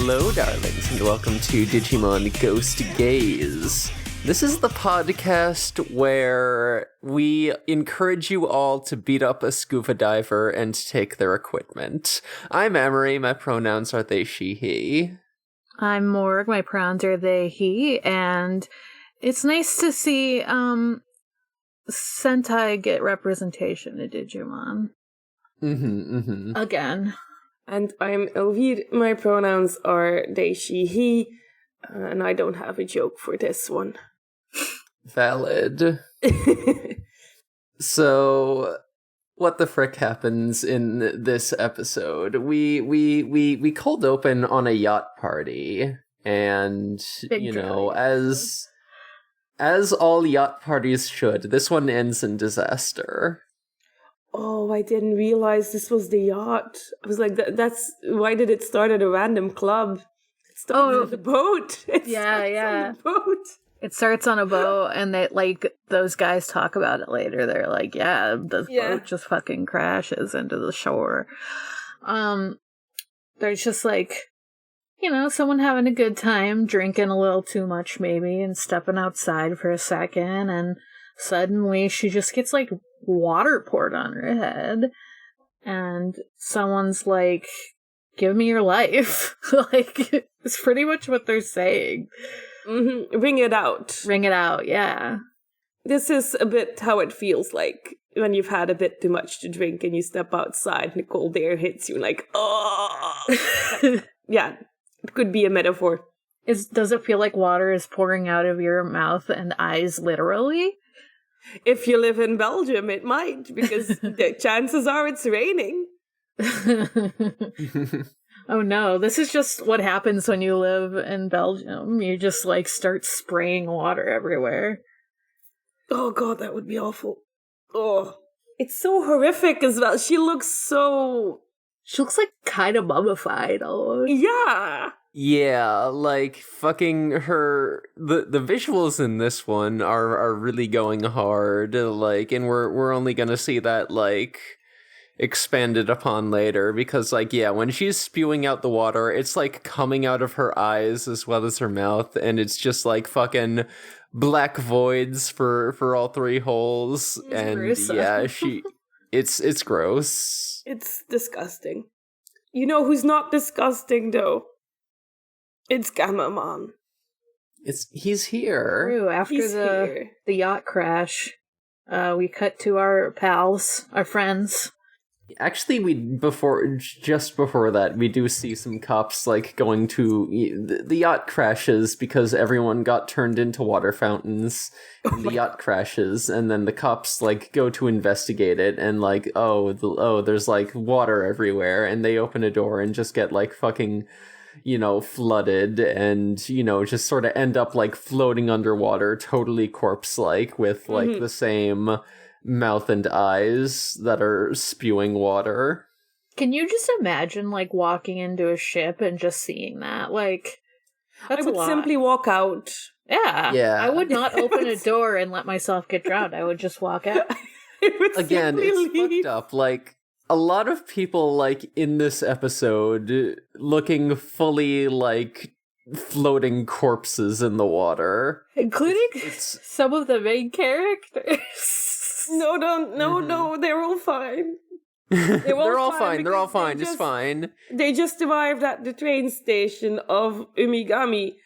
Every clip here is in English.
Hello, darlings, and welcome to Digimon Ghost Gaze. This is the podcast where we encourage you all to beat up a scuba diver and take their equipment. I'm Amory, my pronouns are they, she, he. I'm Morg, my pronouns are they, he, and it's nice to see Sentai get representation in Digimon. Again. And I'm Elvire, my pronouns are they, she, he, and I don't have a joke for this one. Valid. So, what the frick happens in this episode? We cold open on a yacht party, and as all yacht parties should, this one ends in disaster. Oh, I didn't realize this was the yacht. I was like, that's why did it start at a random club? It started at the boat. Yeah. On the boat. It starts on a boat, and those guys talk about it later. They're like, the boat just fucking crashes into the shore. There's just someone having a good time, drinking a little too much maybe, and stepping outside for a second, and suddenly she just gets water poured on her head, and someone's like, give me your life. It's pretty much what they're saying. Mm-hmm. Ring it out, yeah. This is a bit how it feels like when you've had a bit too much to drink and you step outside and the cold air hits you oh. Yeah, it could be a metaphor. Does it feel like water is pouring out of your mouth and eyes literally? If you live in Belgium, it might, because the chances are it's raining. Oh no, this is just what happens when you live in Belgium. You just start spraying water everywhere. Oh god, that would be awful. Oh, it's so horrific as well. She looks kind of mummified almost. Yeah. Yeah, fucking her. The visuals in this one are really going hard. And we're only gonna see that expanded upon later, because when she's spewing out the water, it's coming out of her eyes as well as her mouth, and it's just fucking black voids for all three holes. It's and gruesome. Yeah, it's gross. It's disgusting. You know who's not disgusting though? It's Gammamon. He's here. True. After the yacht crash, we cut to our pals, our friends. Actually, just before that, we do see some cops going to the yacht crashes because everyone got turned into water fountains. And the yacht crashes, and then the cops go to investigate it, and there's water everywhere, and they open a door and just get fucking flooded, and just sort of end up floating underwater, totally corpse-like, with the same mouth and eyes that are spewing water. Can you just imagine walking into a ship and just seeing that? That's I would simply walk out. Yeah. I would not open a door and let myself get drowned. I would just walk out. Again, it's fucked up. A lot of people in this episode looking fully floating corpses in the water, including some of the main characters. No, they're all fine. They're all fine. It's fine. They just arrived at the train station of Umigami,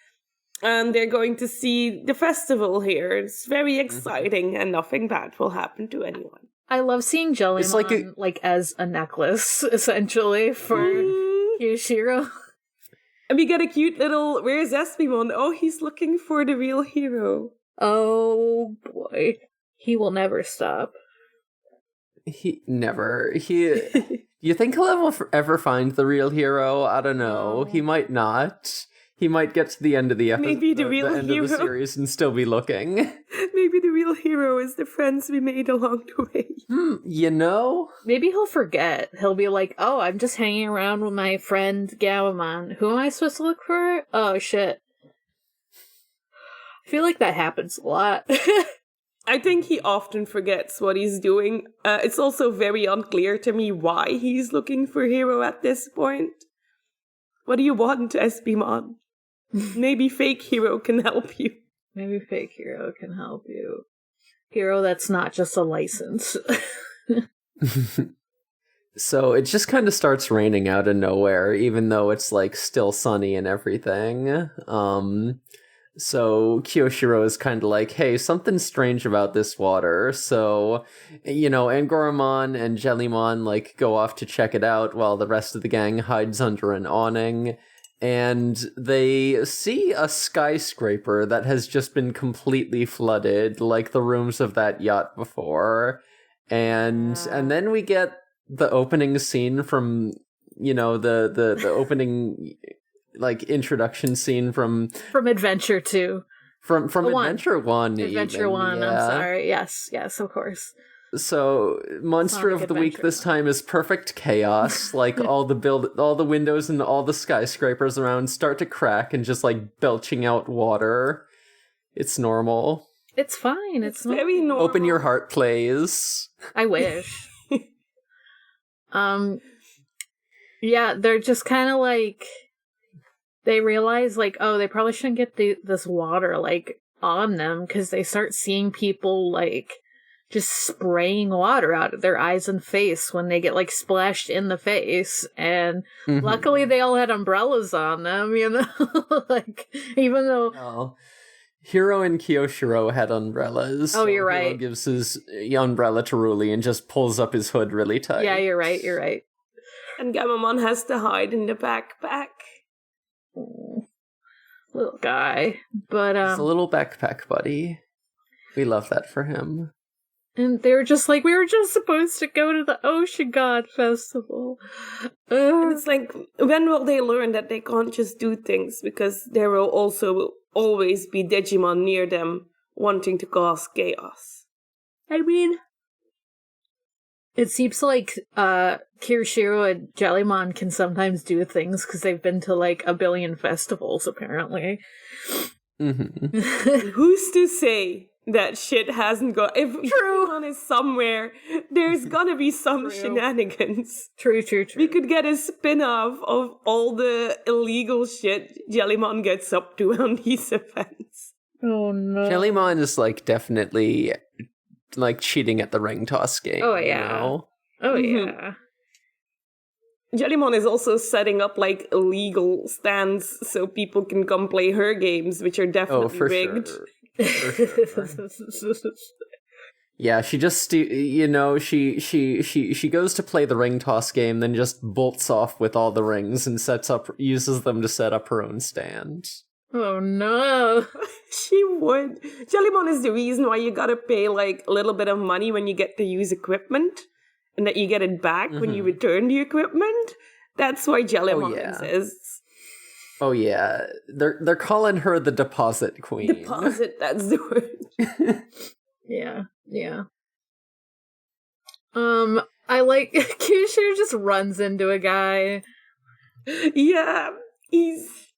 and they're going to see the festival here. It's very exciting, and nothing bad will happen to anyone. I love seeing Jellymon as a necklace, essentially, for Yoshiro. And we get a cute little, where's Espimon? Oh, he's looking for the real hero. Oh boy. He will never stop. You think he'll ever find the real hero? I don't know. He might not. He might get to the end of the episode, maybe the real end hero of the series, and still be looking. Maybe the real hero is the friends we made along the way. Maybe he'll forget. He'll be like, oh, I'm just hanging around with my friend Jellymon. Who am I supposed to look for? Oh, shit. I feel like that happens a lot. I think he often forgets what he's doing. It's also very unclear to me why he's looking for Hero at this point. What do you want, SBmon? Maybe fake hero can help you. Maybe fake hero can help you. Hero that's not just a license. So it just kind of starts raining out of nowhere, even though it's like still sunny and everything. So Kyoshiro is kind of like, hey, something's strange about this water. So, Angoramon and Jellymon like go off to check it out while the rest of the gang hides under an awning. And they see a skyscraper that has just been completely flooded, like the rooms of that yacht before. And then we get the opening scene from, the opening like introduction scene from Adventure 2. From Adventure 1. Adventure 1, yeah. I'm sorry. Yes, of course. So, Monster of the Week this time is perfect chaos. Like all the windows and all the skyscrapers around start to crack and just like belching out water. It's normal. It's fine. It's very normal. Open Your Heart plays. I wish. Yeah, they're just kind of like, they realize like, oh, they probably shouldn't get this water like on them, because they start seeing people like just spraying water out of their eyes and face when they get like splashed in the face. And luckily they all had umbrellas on them, like, even though... Oh. Hiro and Kyoshiro had umbrellas. Oh, you're right. Hiro gives his umbrella to Ruli and just pulls up his hood really tight. Yeah, you're right. And Gamamon has to hide in the backpack. Oh, little guy. But, he's a little backpack buddy. We love that for him. And they were just like, we were just supposed to go to the Ocean God Festival. And it's like, when will they learn that they can't just do things? Because there will also always be Digimon near them wanting to cause chaos. I mean, it seems like Kirishiro and Jellymon can sometimes do things because they've been to like a billion festivals, apparently. Who's to say that shit hasn't got... If Jellymon is somewhere, there's gonna be some shenanigans. True. We could get a spin-off of all the illegal shit Jellymon gets up to on these events. Oh no. Jellymon is like definitely like cheating at the ring toss game. Oh yeah. Yeah. Jellymon is also setting up like illegal stands so people can come play her games, which are definitely rigged. Sure. Yeah, she just she goes to play the ring toss game, then just bolts off with all the rings and uses them to set up her own stand. Oh no. She would. Jellymon is the reason why you gotta pay like a little bit of money when you get to use equipment, and that you get it back when you return the equipment. That's why Jellymon exists. Oh yeah, they're calling her the deposit queen. Deposit, that's the word. Yeah. I like Kyushu just runs into a guy. Yeah,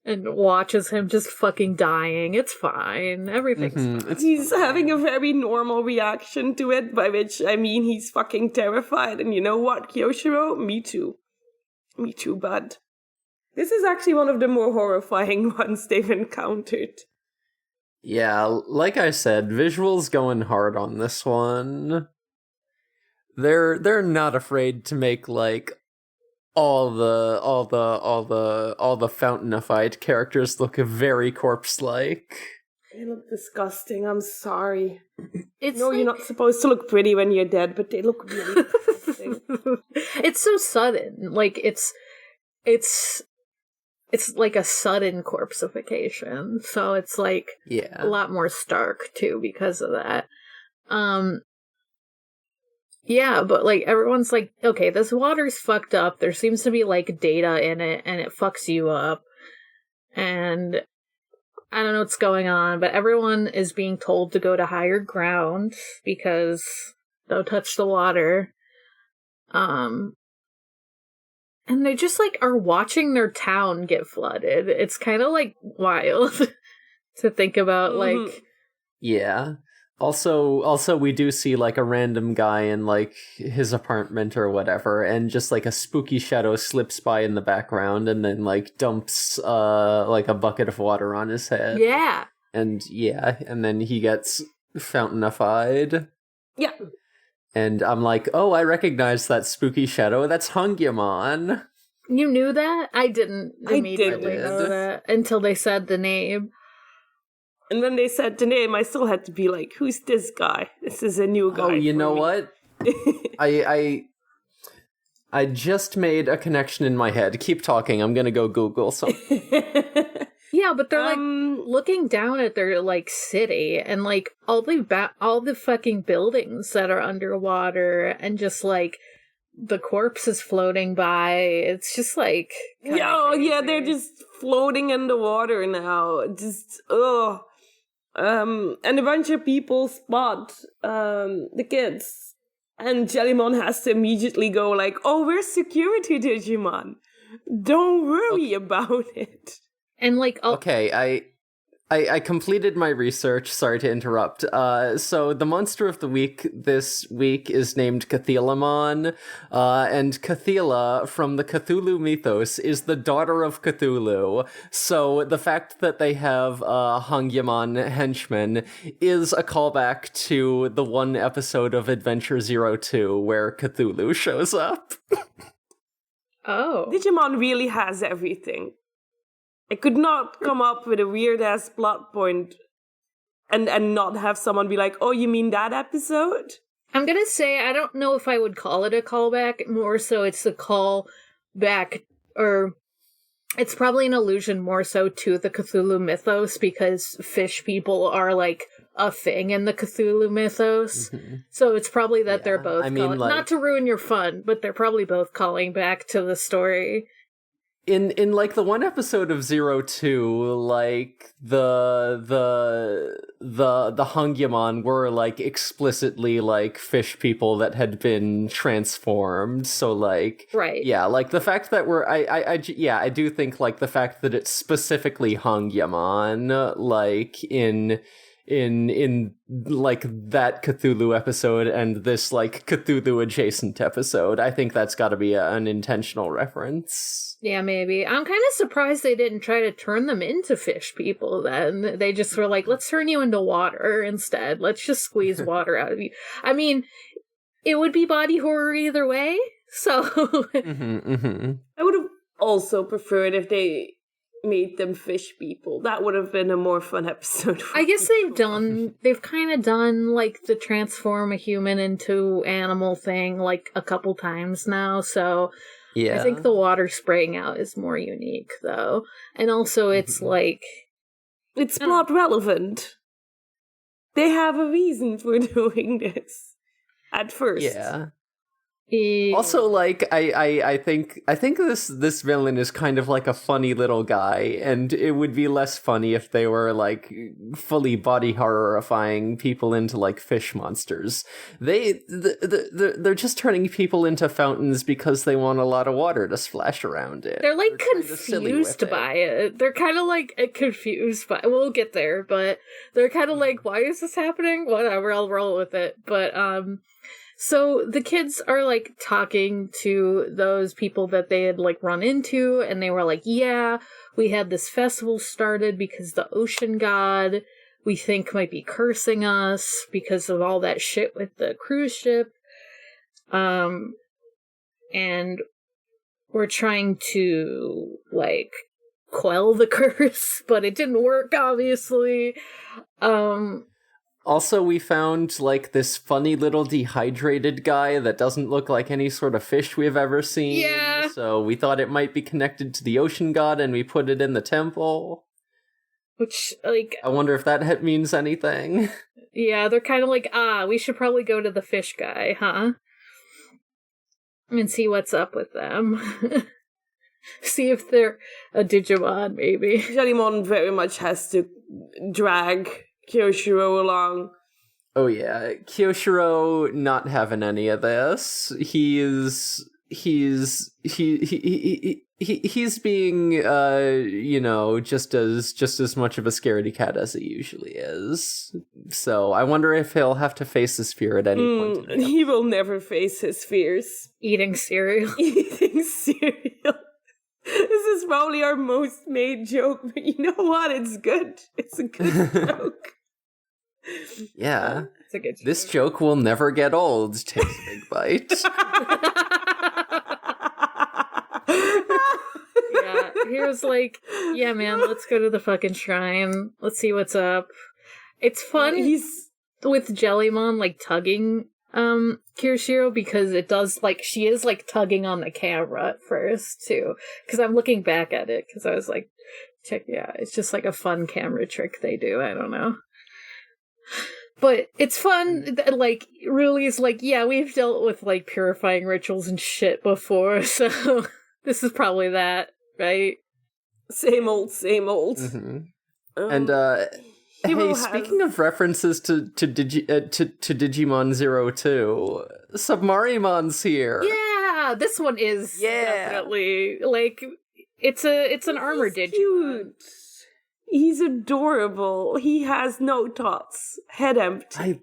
and watches him just fucking dying. It's fine. Everything's fine. He's having a very normal reaction to it, by which I mean he's fucking terrified. And you know what, Kyoshiro? Me too, bud. This is actually one of the more horrifying ones they've encountered. Yeah, like I said, visuals going hard on this one. They're not afraid to make like all the fountainified characters look very corpse-like. They look disgusting. I'm sorry. You're not supposed to look pretty when you're dead, but they look really disgusting. It's so sudden. Like it's like a sudden corpseification, so it's like a lot more stark too because of that. Yeah, but like everyone's like, okay, this water's fucked up. There seems to be like data in it, and it fucks you up. And I don't know what's going on, but everyone is being told to go to higher ground because don't touch the water. And they just, like, are watching their town get flooded. It's kind of, like, wild to think about, like... Yeah. Also, we do see like a random guy in like his apartment or whatever, and just like a spooky shadow slips by in the background, and then like dumps like a bucket of water on his head. Yeah. And then he gets fountainified. Yeah. And I'm like, oh, I recognize that spooky shadow. That's Hungyamon. You knew that? I didn't immediately did. know that until they said the name. And when they said the name, I still had to be like, who's this guy? This is a new guy. Oh, you for know me. what? I just made a connection in my head. Keep talking. I'm gonna go Google something. Yeah, but they're like looking down at their like city and like all the fucking buildings that are underwater and just like the corpses floating by. It's just like yeah, they're just floating in the water now. Just and a bunch of people spot the kids, and Jellymon has to immediately go like, "Oh, we're security Digimon. Don't worry about it." And like Okay, I completed my research. Sorry to interrupt. So the monster of the week this week is named Cthyllamon, and Cthylla from the Cthulhu mythos is the daughter of Cthulhu. So the fact that they have Hungyamon henchmen is a callback to the one episode of Adventure 02 where Cthulhu shows up. oh. Digimon really has everything. I could not come up with a weird-ass plot point and not have someone be like, oh, you mean that episode? I'm gonna say I don't know if I would call it a callback, more so it's a call back, or it's probably an allusion more so to the Cthulhu mythos, because fish people are like a thing in the Cthulhu mythos. Mm-hmm. So it's probably that they're both calling, like, not to ruin your fun, but they're probably both calling back to the story. In like the one episode of 02, like the Hungyamon were like explicitly like fish people that had been transformed. So like, right, yeah, like the fact that I do think like the fact that it's specifically Hungyamon, like in like that Cthulhu episode and this like Cthulhu adjacent episode, I think that's got to be an intentional reference. Yeah, maybe. I'm kind of surprised they didn't try to turn them into fish people then. They just were like, let's turn you into water instead. Let's just squeeze water out of you. I mean, it would be body horror either way, so... I would have also preferred if they made them fish people. That would have been a more fun episode. I guess they've kind of done, like, the transform a human into animal thing, like, a couple times now, so... Yeah. I think the water spraying out is more unique, though. And also, it's like... It's plot relevant. They have a reason for doing this. At first. Yeah. Also, like, I think this villain is kind of like a funny little guy, and it would be less funny if they were like fully body horrifying people into like fish monsters. They're just turning people into fountains because they want a lot of water to splash around it. They're like confused by it. They're kind of like confused by. We'll get there, but they're kind of like, why is this happening? Whatever, I'll roll with it. But So the kids are, like, talking to those people that they had, like, run into, and they were like, yeah, we had this festival started because the ocean god, we think, might be cursing us because of all that shit with the cruise ship. And we're trying to, like, quell the curse, but it didn't work, obviously. Also, we found, like, this funny little dehydrated guy that doesn't look like any sort of fish we've ever seen. Yeah. So we thought it might be connected to the ocean god, and we put it in the temple. Which, like... I wonder if that means anything. Yeah, they're kind of like, we should probably go to the fish guy, huh? And see what's up with them. See if they're a Digimon, maybe. Jellymon very much has to drag Kyoshiro along. Oh yeah, Kyoshiro not having any of this. He's he's being just as much of a scaredy cat as he usually is. So I wonder if he'll have to face his fear at any point. He will never face his fears. Eating cereal. Eating cereal. This is probably our most made joke, but you know what? It's good. It's a good joke. Yeah. It's a good joke. This joke will never get old. Takes a big bite. Yeah, he was like, yeah, man, let's go to the fucking shrine. Let's see what's up. It's fun with Jellymon, like, tugging Kirishiro, because it does, like, she is, like, tugging on the camera at first, too. Because I'm looking back at it, because I was like, it's just, like, a fun camera trick they do. I don't know. But it's fun, like, Ruli's like, yeah, we've dealt with, like, purifying rituals and shit before, so this is probably that, right? Same old. Mm-hmm. And, hey, speaking of references to Digimon 02, Submarimon's here. Yeah, this one is definitely, like, it's an armor Digimon. Cute. He's adorable. He has no thoughts. Head empty.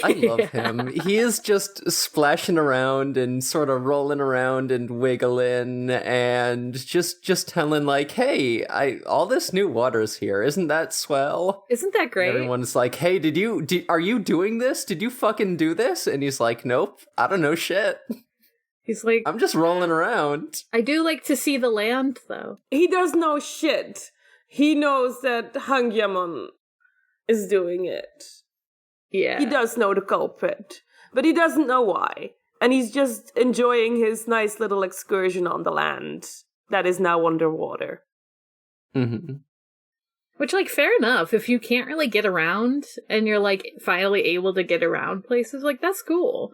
I love him. He is just splashing around and sort of rolling around and wiggling and just telling like, hey, all this new water's here. Isn't that swell? Isn't that great? And everyone's like, hey, are you doing this? Did you fucking do this? And he's like, nope, I don't know shit. He's like, I'm just rolling around. I do like to see the land, though. He does know shit. He knows that Hangyamon is doing it. Yeah. He does know the culprit, but he doesn't know why. And he's just enjoying his nice little excursion on the land that is now underwater. Mm-hmm. Which, like, fair enough. If you can't really get around and you're, like, finally able to get around places, like, that's cool.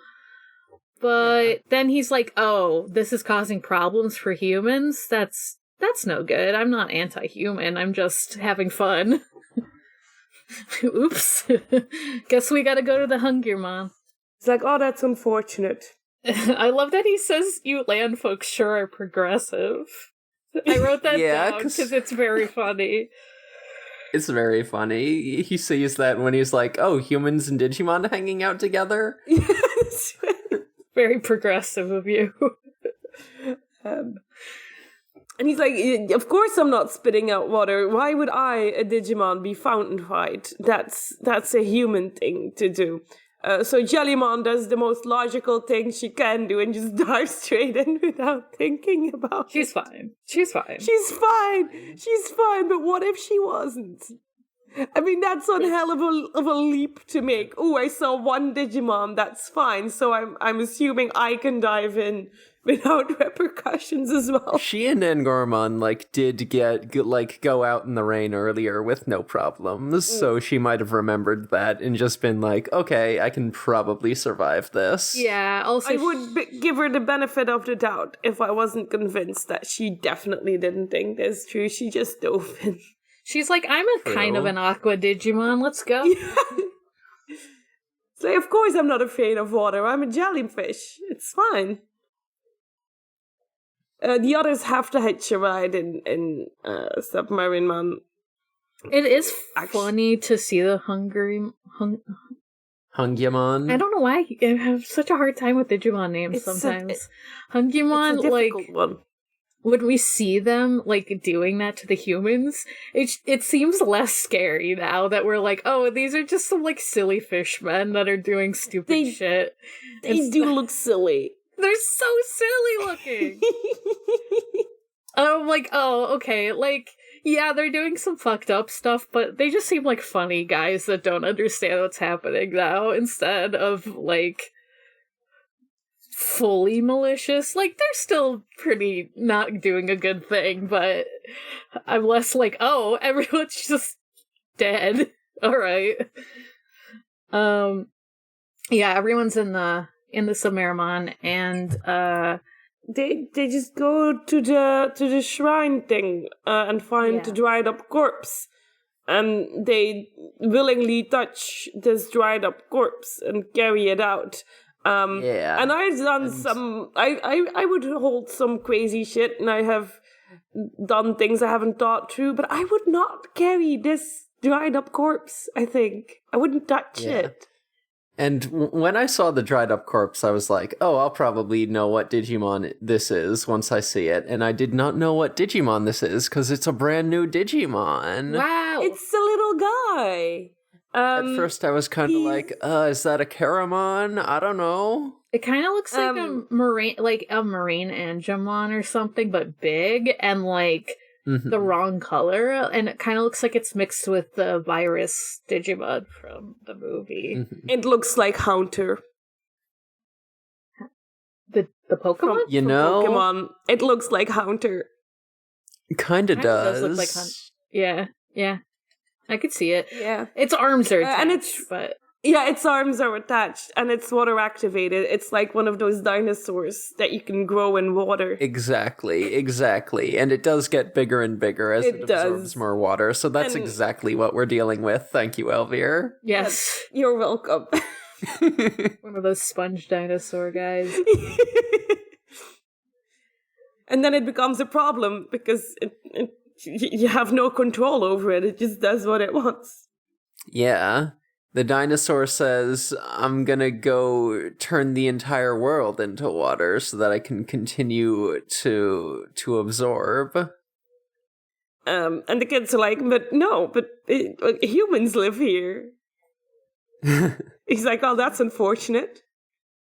But then he's like, oh, this is causing problems for humans? That's no good. I'm not anti-human. I'm just having fun. Oops. Guess we gotta go to the Hungiermon. It's like, oh, that's unfortunate. I love that he says you land folks sure are progressive. I wrote that down because it's very funny. It's very funny. He sees that when he's like, oh, humans and Digimon hanging out together? Yes. Very progressive of you. And he's like, of course I'm not spitting out water. Why would I, a Digimon, be fountainified? That's a human thing to do. So Jellymon does the most logical thing she can do and just dives straight in without thinking about it. She's fine. She's fine, but what if she wasn't? I mean, that's one hell of a leap to make. Oh, I saw one Digimon, that's fine. So I'm assuming I can dive in without repercussions as well. She and Ngormon did go out in the rain earlier with no problems, so she might have remembered that and just been like, okay, I can probably survive this. Yeah, also I would give her the benefit of the doubt if I wasn't convinced that she definitely didn't think this through. She just dove in. She's like, I'm kind of an aqua Digimon, let's go. Yeah. It's like, of course I'm not afraid of water, I'm a jellyfish. It's fine. The others have to hitch a ride in Submarimon. It is funny to see the Hungiermon. I don't know why I have such a hard time with Digimon names sometimes. Hungiermon, it's a difficult one. When we see them doing that to the humans, it seems less scary now that we're like, oh, these are just some silly fishmen that are doing stupid shit. They do look silly. They're so silly looking. I'm like, oh, okay, yeah, they're doing some fucked up stuff, but they just seem like funny guys that don't understand what's happening now, instead of, fully malicious. They're still pretty not doing a good thing, but I'm less oh, everyone's just dead. Alright. Yeah, everyone's in the Submarimon, and they just go to the shrine thing and find the dried up corpse, and they willingly touch this dried up corpse and carry it out. And I've done some. I would hold some crazy shit, and I have done things I haven't thought through. But I would not carry this dried up corpse. I think I wouldn't touch it. And when I saw the dried up corpse, I was like, oh, I'll probably know what Digimon this is once I see it. And I did not know what Digimon this is, because it's a brand new Digimon. Wow. It's a little guy. At first I was kind of like, is that a Karamon? I don't know. It kind of looks like a marine Angemon or something, but big and like the wrong color. And it kind of looks like it's mixed with the virus Digimon from the movie. It looks like Haunter. The Pokemon? From Pokemon. It looks like Haunter. Kind of does. Look like yeah. I could see it. Yeah. Its arms are attached, its arms are attached, and it's water activated. It's like one of those dinosaurs that you can grow in water. Exactly. And it does get bigger and bigger as it absorbs more water, so that's exactly what we're dealing with. Thank you, Elvire. Yes. You're welcome. One of those sponge dinosaur guys. And then it becomes a problem, because you have no control over it. It just does what it wants. Yeah. The dinosaur says, I'm gonna go turn the entire world into water so that I can continue to absorb. And the kids are like, but humans live here. He's like, oh, that's unfortunate.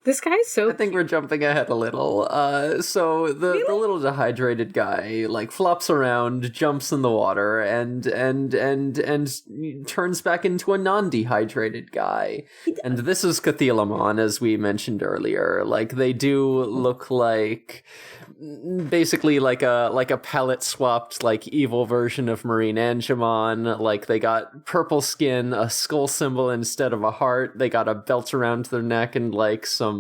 This guy's so... I think we're jumping ahead a little. So the little dehydrated guy like flops around, jumps in the water, and turns back into a non-dehydrated guy. And this is Cthyllamon, as we mentioned earlier. Like, they do look like basically like a palette swapped like evil version of Marine Angemon. Like, they got purple skin, a skull symbol instead of a heart. They got a belt around their neck and like some,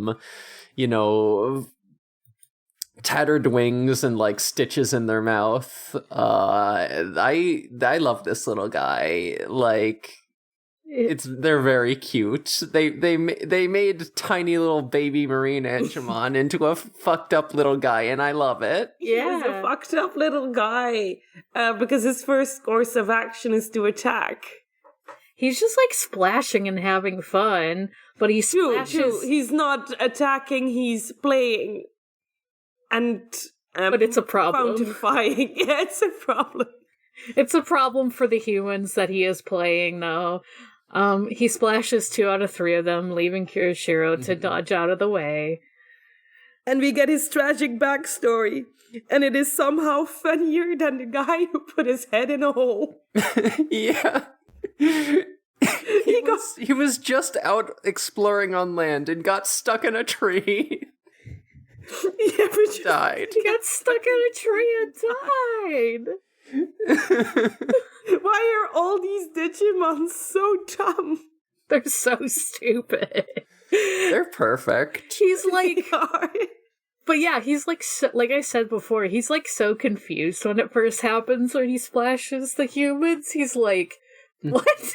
tattered wings and like stitches in their mouth. I love this little guy. Like, they're very cute. They made tiny little baby Marine Angemon into a fucked up little guy, and I love it. Yeah, he's a fucked up little guy because his first course of action is to attack. He's just like splashing and having fun, but he splashes. True. He's not attacking; he's playing, and but it's a problem. Fountainifying. Yeah, it's a problem. It's a problem for the humans that he is playing, though. He splashes 2 out of 3 of them, leaving Kirishiro to dodge out of the way. And we get his tragic backstory, and it is somehow funnier than the guy who put his head in a hole. Yeah. He was just out exploring on land and got stuck in a tree. Died. He got stuck in a tree and died. Why are all these Digimon so dumb? They're so stupid. They're perfect. He's like... But yeah, he's like, like I said before, he's like so confused when it first happens when he splashes the humans. He's like, what?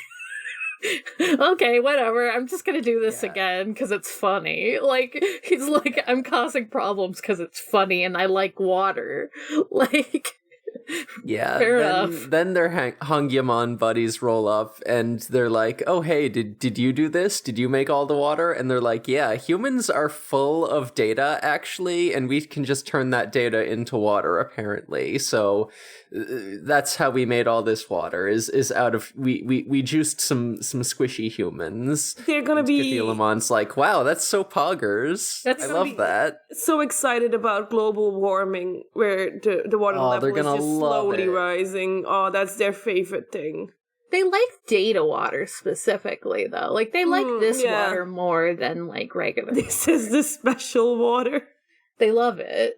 Okay, whatever. I'm just gonna do this again because it's funny. Like, he's like, I'm causing problems because it's funny and I like water. Like... Yeah, fair enough. Then their Hangyamon buddies roll up and they're like, oh, hey, did you do this? Did you make all the water? And they're like, yeah, humans are full of data, actually, and we can just turn that data into water, apparently. So that's how we made all this water, is out of... We juiced some squishy humans. They're gonna be... Cthyllamon's like, wow, that's so poggers. I love that. So excited about global warming, where the water level is just slowly rising. Oh, that's their favorite thing. They like data water specifically, though. Like, they like this water more than, like, regular This is the special water. They love it.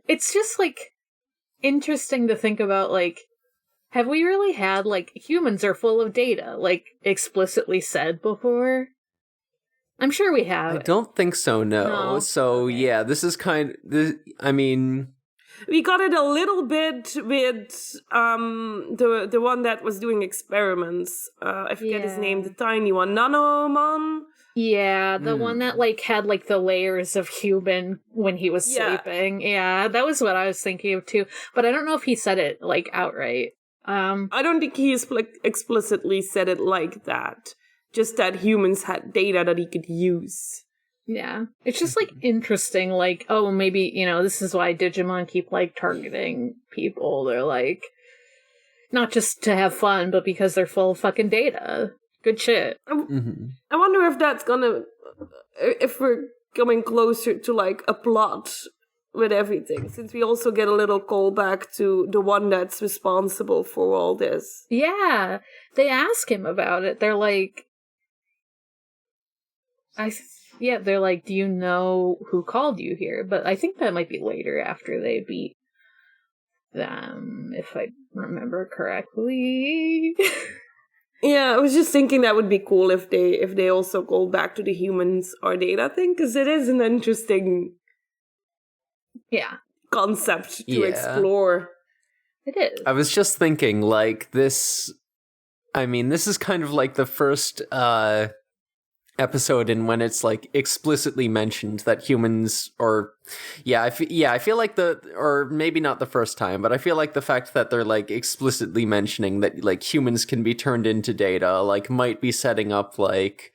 It's just, like, interesting to think about, like, have we really had, like, humans are full of data, like, explicitly said before? I'm sure we have. I don't think so, no. So, okay. Yeah, this is I mean... We got it a little bit with the one that was doing experiments. I forget his name, the tiny one, Nanomon. Yeah, the one that like had like the layers of human when he was sleeping. Yeah, that was what I was thinking of too. But I don't know if he said it like outright. I don't think he explicitly said it like that. Just that humans had data that he could use. Yeah. It's just like interesting, like, oh, maybe, this is why Digimon keep like targeting people. They're like, not just to have fun, but because they're full of fucking data. Good shit. I wonder if that's if we're coming closer to like a plot with everything, since we also get a little callback to the one that's responsible for all this. Yeah. They ask him about it. They're like, they're like, do you know who called you here? But I think that might be later after they beat them, if I remember correctly. Yeah, I was just thinking that would be cool if they also called back to the humans or data thing, because it is an interesting concept to explore. It is. I was just thinking, like, this is kind of like the first episode in when it's like explicitly mentioned that humans, I feel like or maybe not the first time, but I feel like the fact that they're like explicitly mentioning that like humans can be turned into data like might be setting up like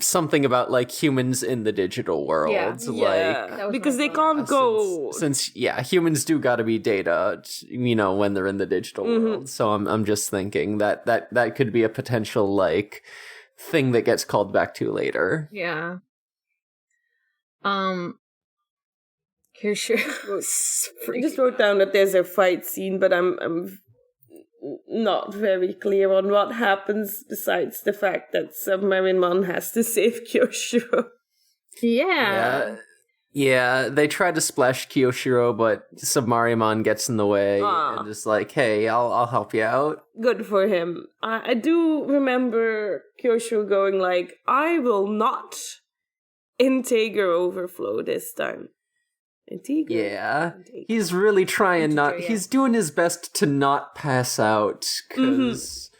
something about like humans in the digital world, like because they can't go since humans do got to be data, when they're in the digital world. So I'm just thinking that could be a potential like thing that gets called back to later. Yeah. Here's your. I just wrote down that there's a fight scene, but I'm not very clear on what happens besides the fact that Submarimon has to save Kyoshiro. Yeah, they try to splash Kyoshiro, but Submarimon gets in the way and is like, hey, I'll help you out. Good for him. I do remember Kyoshiro going like, I will not Integer overflow this time. Integer? Yeah. He's really trying he's doing his best to not pass out, because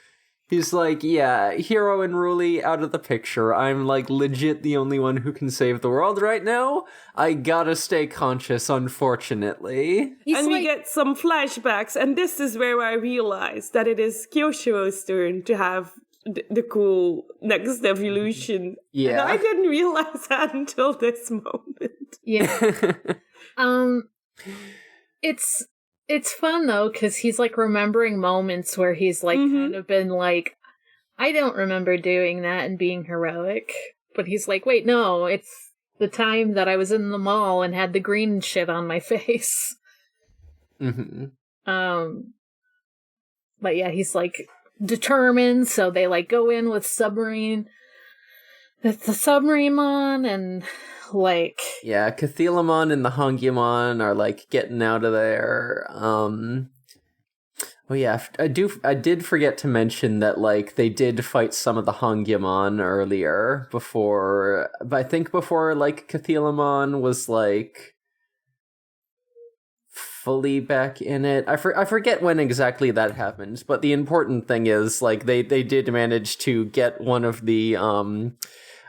he's like, Hiro and Ruli out of the picture. I'm like legit the only one who can save the world right now. I gotta stay conscious, unfortunately. We get some flashbacks, and this is where I realized that it is Kyoshiro's turn to have the cool next evolution. Yeah. And I didn't realize that until this moment. Yeah. It's fun though, because he's like remembering moments where he's like kind of been like, I don't remember doing that and being heroic. But he's like, wait, no, it's the time that I was in the mall and had the green shit on my face. But yeah, he's like determined, so they like go in with the Submarimon, and like Cthyllamon and the Hongyamon are like getting out of there. I did forget to mention that like they did fight some of the Hongyamon earlier but I think before like Cthyllamon was like fully back in it. I forget when exactly that happened, but the important thing is like they did manage to get one of the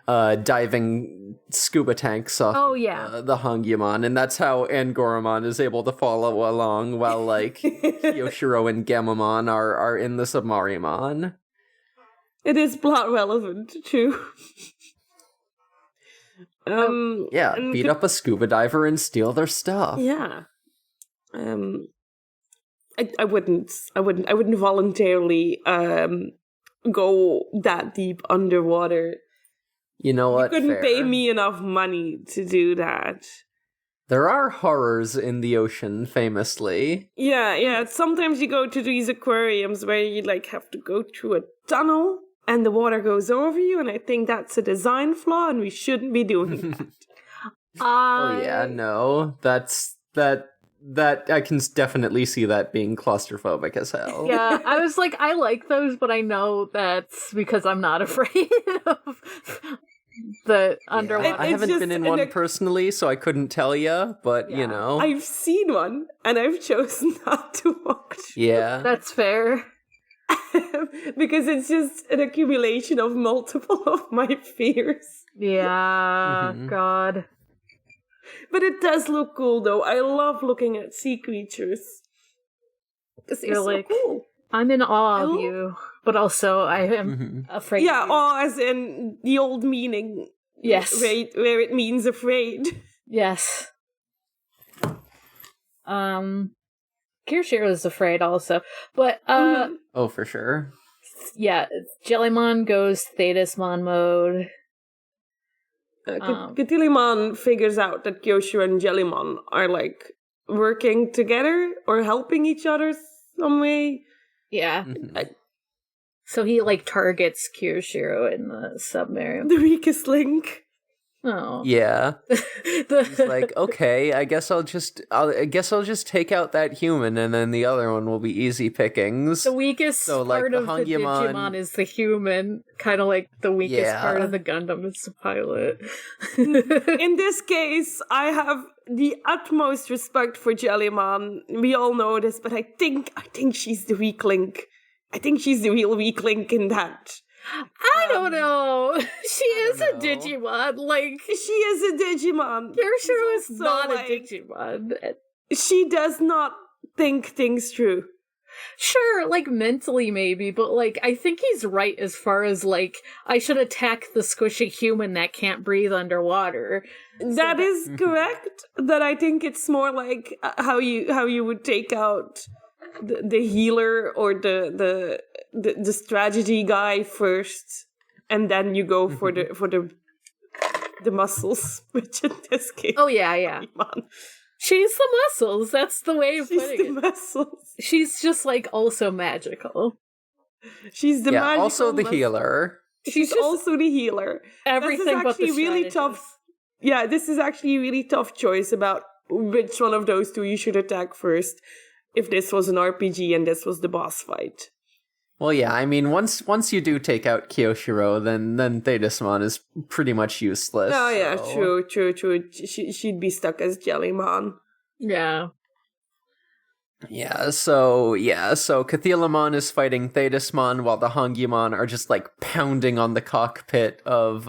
diving scuba tanks off the Hongyamon, and that's how Angoramon is able to follow along while like Yoshiro and Gamamon are in the Submarimon. It is plot relevant too. Beat up a scuba diver and steal their stuff. Yeah. I wouldn't voluntarily go that deep underwater. You know what? You couldn't pay me enough money to do that. There are horrors in the ocean, famously. Yeah. Sometimes you go to these aquariums where you like have to go through a tunnel and the water goes over you, and I think that's a design flaw, and we shouldn't be doing that. No, that I can definitely see that being claustrophobic as hell. Yeah, I was like, I like those, but I know that's because I'm not afraid of the underwater. I haven't been in one personally, so I couldn't tell you, but, you know. I've seen one, and I've chosen not to watch. Yeah. That's fair. Because it's just an accumulation of multiple of my fears. Yeah, God. But it does look cool, though. I love looking at sea creatures. Because they're so cool. I'm in awe of you, but also I am afraid. Yeah, awe as in the old meaning. Yes. Where it means afraid. Yes. Kirishiro is afraid also. But, Oh, for sure. Yeah, Jellymon goes Thetismon mode. Cthyllamon figures out that Kyoshiro and Jellymon are, like, working together or helping each other some way. Yeah. So he, like, targets Kirishiro in the Submarimon. The weakest link. Oh. Yeah. He's like, okay, I guess I'll just take out that human, and then the other one will be easy pickings. The weakest part of the Digimon is the human, kind of like the weakest part of the Gundam is the pilot. In this case, I have the utmost respect for Jellymon. We all know this, but I think she's the weak link. I think she's the real weak link in that. I don't know. She is a Digimon. Like, she is a Digimon. Kirishiro is not a Digimon. She does not think things through. Sure, like mentally maybe, but like I think he's right as far as like I should attack the squishy human that can't breathe underwater. That is correct. That I think it's more like how you would take out the healer or the strategy guy first, and then you go for the muscles, which in this case, yeah. She's the muscles. That's the way of putting it. She's the muscles. She's just like also magical. She's the magical also the muscle. Healer. She's also the healer. Everything but the really tough. Yeah, this is actually a really tough choice about which one of those two you should attack first. If this was an RPG and this was the boss fight. Well, yeah, I mean, once you do take out Kyoshiro, then Thetismon is pretty much useless. Oh, yeah, true. She'd be stuck as Jellymon. Yeah. So Cthyllamon is fighting Thetismon while the Hongumon are just like pounding on the cockpit of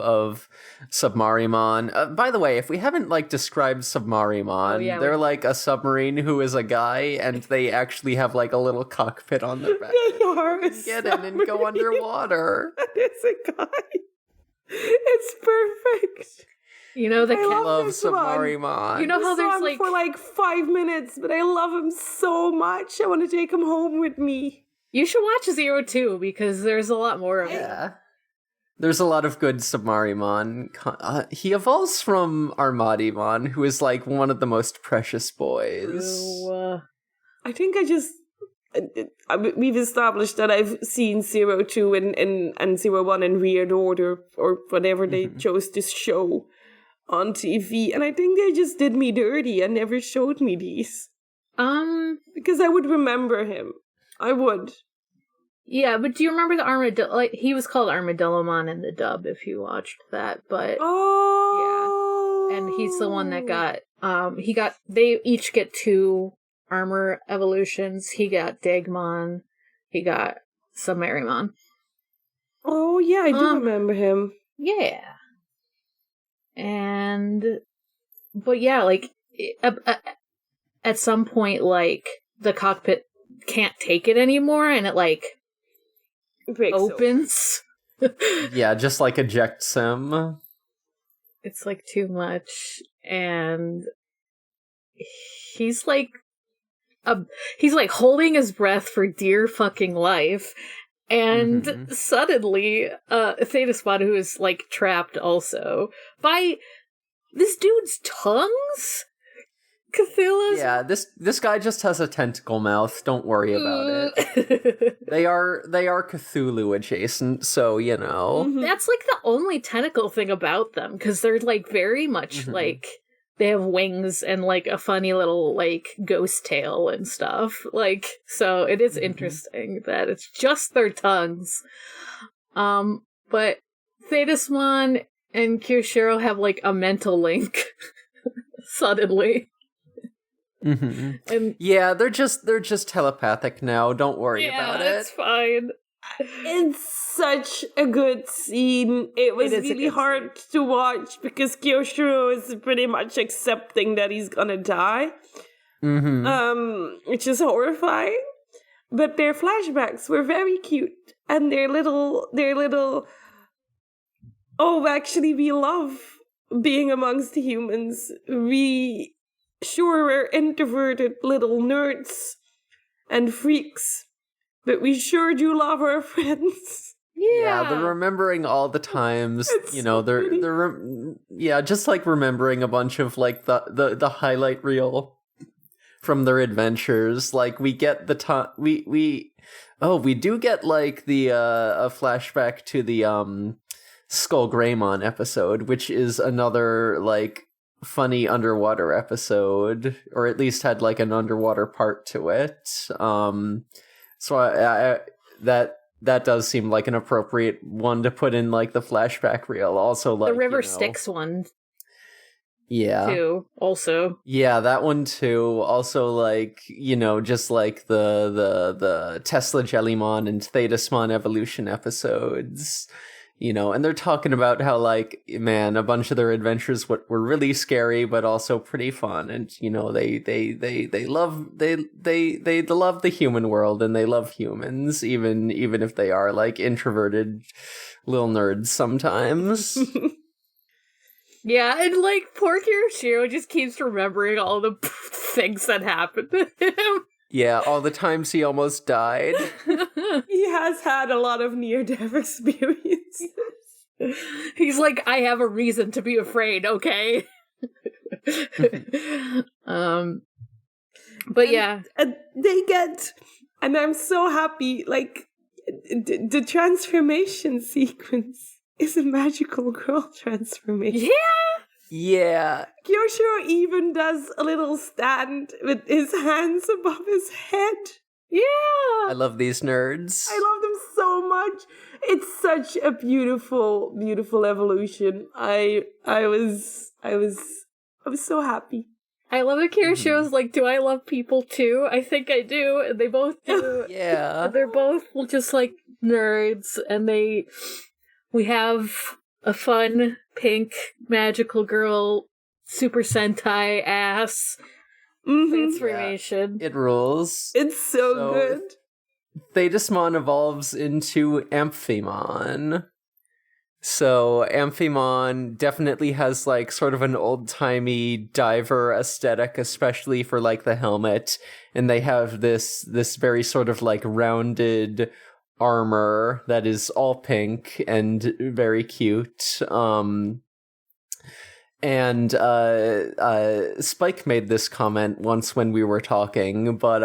Submarimon. By the way, if we haven't like described Submarimon, they're like a submarine who is a guy, and they actually have like a little cockpit on their back. They are get in and go underwater. It's a guy. It's perfect. You know the I love Submarimon. You know how there's like for like 5 minutes, but I love him so much. I want to take him home with me. You should watch 02 because there's a lot more of it. Yeah. There's a lot of good Submarimon. He evolves from Armadimon, who is like one of the most precious boys. I think we've established that I've seen 02 and 01 in weird order, or whatever they chose to show on TV, and I think they just did me dirty and never showed me these. Because I would remember him. I would. Yeah, but do you remember the Armadillo? Like, he was called Armadillomon in the dub if you watched that, but yeah. And he's the one that got they each get 2 armor evolutions. He got Digimon, he got Submarimon. Oh yeah, I do remember him. Yeah. But yeah, like, at some point, like, the cockpit can't take it anymore, and it, like, opens. Yeah, just, like, ejects him. It's, like, too much, and he's, like, holding his breath for dear fucking life, and suddenly, Thetismon, who is, like, trapped also by this dude's tongues? Cthulhu's? Yeah, this guy just has a tentacle mouth. Don't worry about it. They are Cthulhu adjacent, so, you know. That's, like, the only tentacle thing about them, because they're, like, very much, like, they have wings and, like, a funny little, like, ghost tail and stuff. Like, so it is interesting that it's just their tongues. But Thetismon and Kyoshiro have like a mental link suddenly. Mm-hmm. And yeah, they're just telepathic now. Don't worry about it. It's fine. It's such a good scene. It was really hard to watch because Kyoshiro is pretty much accepting that he's gonna die. Mm-hmm. Which is horrifying. But their flashbacks were very cute. And their little oh, actually we love being amongst humans. We're introverted little nerds and freaks, but we sure do love our friends. Yeah, they're remembering all the times. It's they're just like remembering a bunch of like the highlight reel from their adventures. Like we get the time we do get like the a flashback to the Skull Greymon episode, which is another like funny underwater episode, or at least had like an underwater part to it. So I that does seem like an appropriate one to put in like the flashback reel. Also, like the River Styx one. Yeah. Too, also. Yeah, that one too. Also, like, just like the Tesla Jellymon and Thetismon evolution episodes. And they're talking about how, like, man, a bunch of their adventures were really scary, but also pretty fun. And, they love the human world, and they love humans, even if they are, like, introverted little nerds sometimes. Yeah, and like poor Kirishiro just keeps remembering all the things that happened to him. Yeah, all the times he almost died. He has had a lot of near-death experiences. He's like, I have a reason to be afraid, okay? But yeah. And they get, and I'm so happy, like, the transformation sequence is a magical girl transformation. Yeah. Kyoshiro even does a little stand with his hands above his head. Yeah. I love these nerds. I love them so much. It's such a beautiful, beautiful evolution. I was so happy. I love that Kirishiro's like, do I love people too? I think I do. And they both do. Yeah. They're both just like nerds, and we have a fun, pink, magical girl, Super Sentai ass transformation. Yeah, it rules. It's so good. Thetismon evolves into Amphimon. So Amphimon definitely has like sort of an old-timey diver aesthetic, especially for like the helmet. And they have this very sort of like rounded armor that is all pink and very cute. And Spike made this comment once when we were talking, but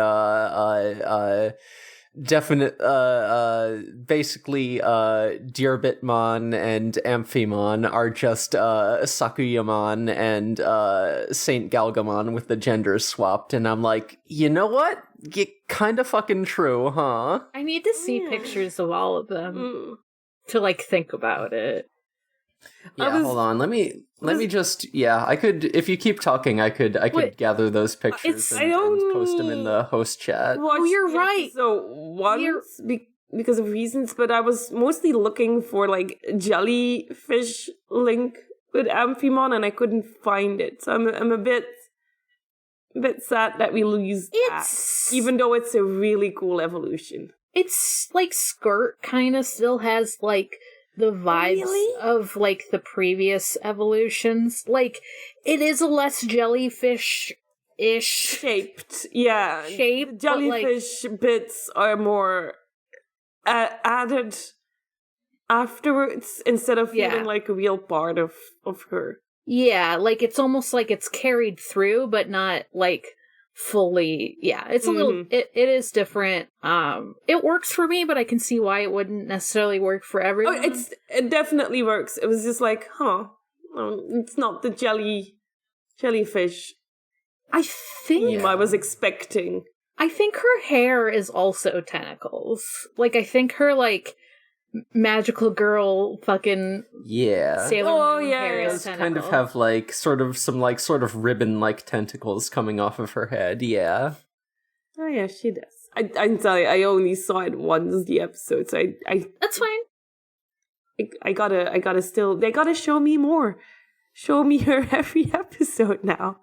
basically Deerbitmon and Amphimon are just Sakuyamon and Saint Galgamon with the genders swapped, and I'm like, you know what? Kind of fucking true, huh? I need to see pictures of all of them to like think about it. Yeah, hold on. Let me just. Yeah, I could. If you keep talking, I could gather those pictures and post them in the host chat. Oh, you're right. So once because of reasons, but I was mostly looking for like jellyfish link with Amphimon, and I couldn't find it. So I'm a bit sad that we lose that, even though it's a really cool evolution. It's like Skirt kind of still has like the vibes of like the previous evolutions. Like it is a less jellyfish-ish shaped. Yeah, shape. The jellyfish bits are more added afterwards instead of feeling like a real part of her. Yeah, like it's almost like it's carried through, but not like fully. Yeah, it's a little. It is different. It works for me, but I can see why it wouldn't necessarily work for everyone. Oh, it definitely works. It was just like, it's not the jellyfish. I think I was expecting. I think her hair is also tentacles. Like I think her like magical girl fucking Sailor Moon yeah, hair it as does tentacle. kind of have like sort of ribbon-like tentacles coming off of her head. Yeah. Oh yeah, she does. I'm sorry, I only saw it once the episode, so That's fine. I gotta still. They gotta show me more. Show me her every episode now,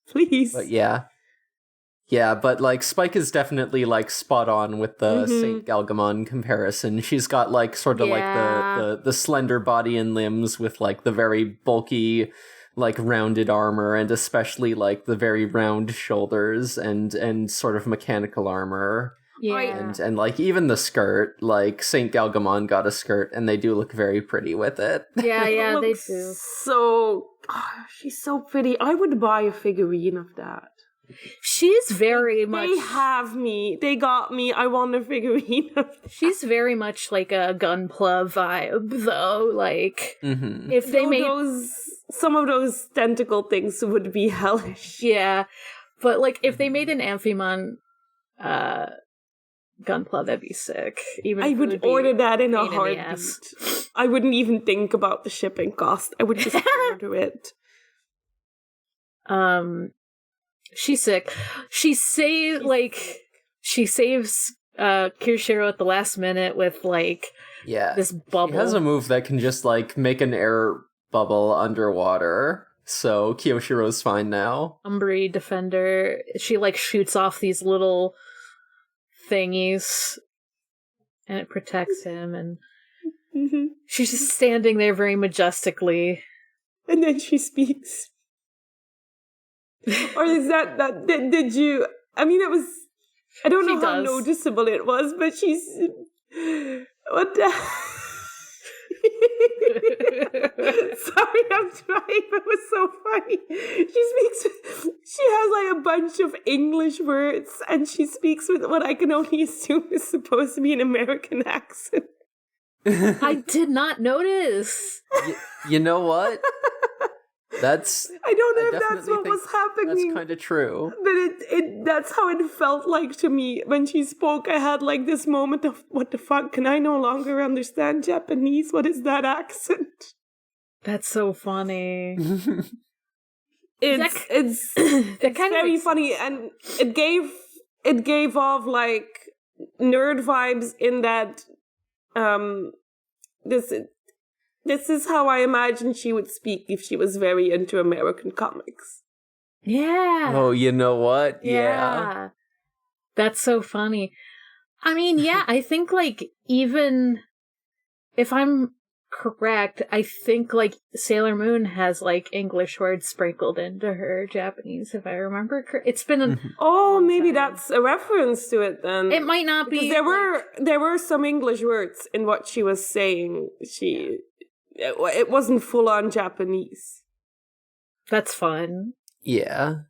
please. But yeah, but like Spike is definitely like spot on with the Saint Galgamon comparison. She's got like sort of like the slender body and limbs with like the very bulky, like rounded armor, and especially like the very round shoulders and sort of mechanical armor. Yeah. And like even the skirt, like Saint Galgamon got a skirt, and they do look very pretty with it. Yeah, they Looks do. So she's so pretty. I would buy a figurine of that. She's very much. They have me. They got me. I want a figurine of that. She's very much like a Gunpla vibe, though. Like, if they made some of those tentacle things would be hellish. Yeah, but like if they made an Amphimon Gunpla, that'd be sick. Even I if it would be order that in a pain the heartbeat. ass. I wouldn't even think about the shipping cost. I would just order it. She's sick. She saves Kirishiro at the last minute with like this bubble. She has a move that can just like make an air bubble underwater. So Kyoshiro's fine now. Umbri defender. She like shoots off these little thingies and it protects him, and she's just standing there very majestically. And then she speaks. Or is that did you? I mean, it was. I don't know how noticeable it was, but she's. What the? Sorry, I'm trying. It was so funny. She has like a bunch of English words, and she speaks with what I can only assume is supposed to be an American accent. I did not notice. You know what? I don't know if that's what was happening. That's kind of true. But that's how it felt like to me when she spoke. I had like this moment of, what the fuck? Can I no longer understand Japanese? What is that accent? That's so funny. It's kind of very funny, and it gave off like nerd vibes in that this is how I imagine she would speak if she was very into American comics. Yeah. Oh, you know what? Yeah. That's so funny. I mean, yeah, I think, like, even if I'm correct, I think, like, Sailor Moon has, like, English words sprinkled into her Japanese, if I remember correctly. It's been maybe that's a reference to it then. It might not be. There were some English words in what she was saying. It wasn't full on Japanese. That's fun. Yeah.